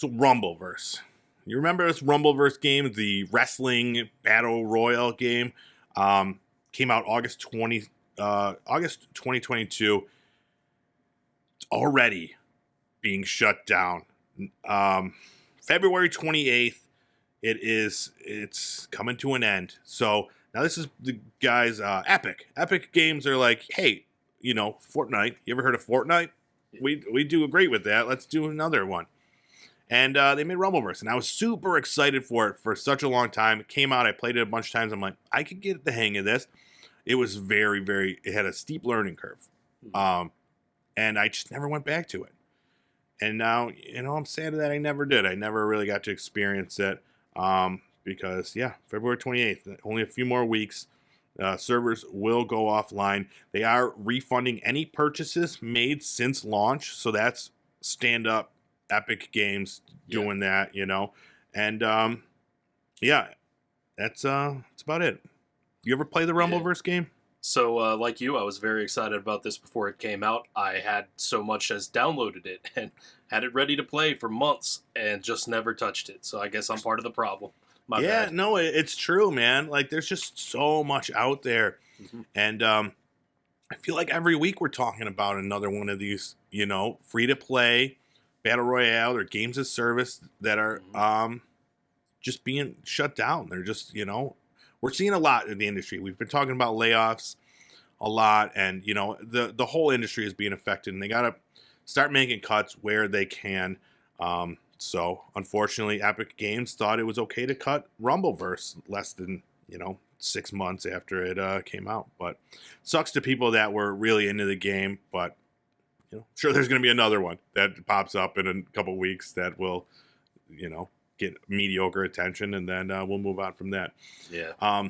So Rumbleverse. You remember this Rumbleverse game, the wrestling battle royale game? Came out August 2022. It's already being shut down. February 28th. It's coming to an end. So now this is the guys, Epic. Epic Games are like, hey, Fortnite. You ever heard of Fortnite? We do great with that. Let's do another one. And they made Rumbleverse, and I was super excited for it for such a long time. It came out, I played it a bunch of times. I'm like, I could get the hang of this. It was it had a steep learning curve. And I just never went back to it. And now, I'm sad that I never did. I never really got to experience it because, February 28th, only a few more weeks. Servers will go offline. They are refunding any purchases made since launch, so that's stand up. Epic Games doing that, and that's about it. You ever play the Rumbleverse game? So, like you, I was very excited about this before it came out. I had so much as downloaded it and had it ready to play for months and just never touched it. So I guess I'm part of the problem. My bad. No, it's true, man. Like, there's just so much out there, and I feel like every week we're talking about another one of these, free to play battle royale or games of service that are just being shut down. They're just, we're seeing a lot in the industry. We've been talking about layoffs a lot, and the whole industry is being affected, and they got to start making cuts where they can. So unfortunately, Epic Games thought it was okay to cut Rumbleverse less than 6 months after it came out. But sucks to people that were really into the game, but sure, there's going to be another one that pops up in a couple weeks that will, get mediocre attention, and then we'll move on from that. Yeah.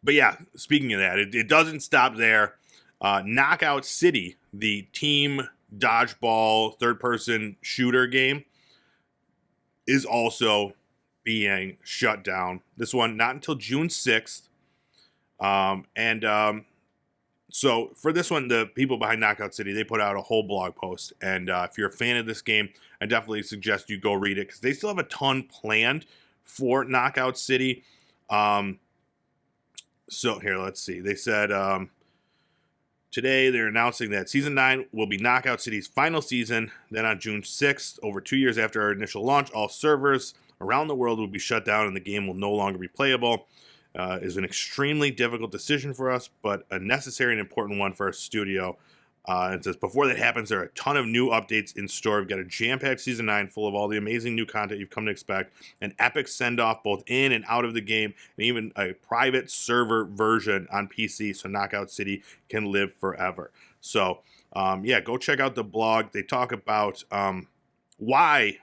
But yeah, speaking of that, it doesn't stop there. Knockout City, the team dodgeball third-person shooter game, is also being shut down. This one not until June 6th. So for this one, the people behind Knockout City, they put out a whole blog post. And if you're a fan of this game, I definitely suggest you go read it because they still have a ton planned for Knockout City. So here, let's see. They said today they're announcing that Season 9 will be Knockout City's final season. Then on June 6th, over 2 years after our initial launch, all servers around the world will be shut down and the game will no longer be playable. Is an extremely difficult decision for us, but a necessary and important one for our studio. It says, before that happens, there are a ton of new updates in store. We've got a jam-packed Season 9 full of all the amazing new content you've come to expect, an epic send-off both in and out of the game, and even a private server version on PC so Knockout City can live forever. So, go check out the blog. They talk about why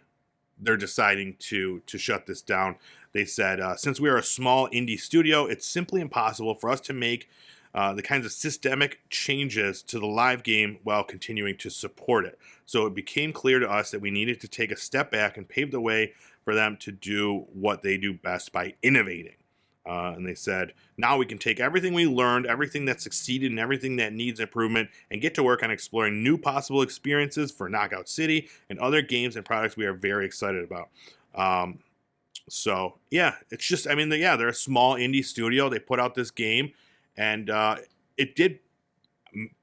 they're deciding to shut this down. They said, since we are a small indie studio, it's simply impossible for us to make the kinds of systemic changes to the live game while continuing to support it. So it became clear to us that we needed to take a step back and pave the way for them to do what they do best by innovating. And they said, now we can take everything we learned, everything that succeeded, and everything that needs improvement, and get to work on exploring new possible experiences for Knockout City and other games and products we are very excited about. So, it's just, they're a small indie studio. They put out this game, and it did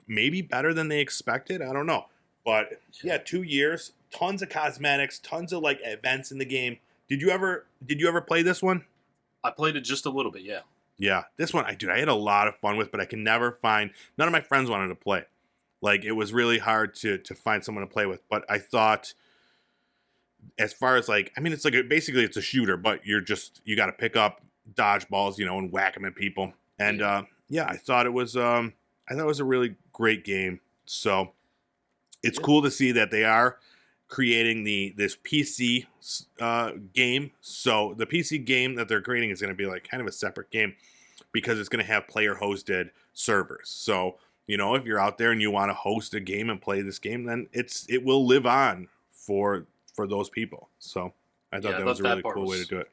maybe better than they expected. I don't know. But, 2 years, tons of cosmetics, tons of, events in the game. Did you ever play this one? I played it just a little bit, yeah. Yeah, this one, I had a lot of fun with, but I can never find, none of my friends wanted to play. It was really hard to find someone to play with. But I thought, as far as it's basically it's a shooter, but you got to pick up dodgeballs, and whack them at people. And I thought it was a really great game. So it's cool to see that they are creating this PC game. So the PC game that they're creating is going to be kind of a separate game because it's going to have player hosted servers. So, if you're out there and you want to host a game and play this game, then it will live on for those people. So I thought that was a really cool way to do it.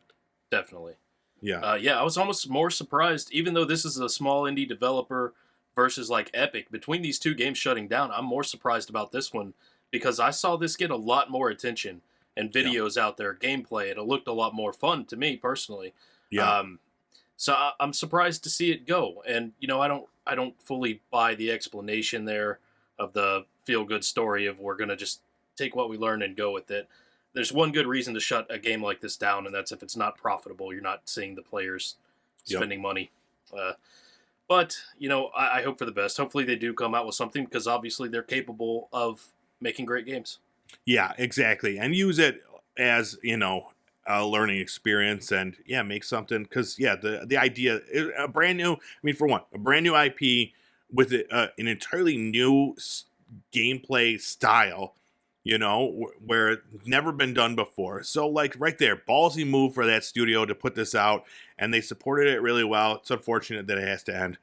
Definitely. Yeah. I was almost more surprised, even though this is a small indie developer versus Epic. Between these two games shutting down, I'm more surprised about this one because I saw this get a lot more attention and Yeah. videos out there, gameplay, and it looked a lot more fun to me personally. Yeah. I'm surprised to see it go, and I don't fully buy the explanation there of the feel good story of we're gonna just take what we learned and go with it. There's one good reason to shut a game like this down, and that's if it's not profitable. You're not seeing the players Yep. spending money. But I hope for the best. Hopefully, they do come out with something because obviously they're capable of making great games. Yeah, exactly. And use it as, a learning experience and yeah, make something cuz yeah, the idea a brand new, I mean for one, a brand new IP with an entirely new gameplay style, where it's never been done before. So like right there, ballsy move for that studio to put this out and they supported it really well. It's unfortunate that it has to end.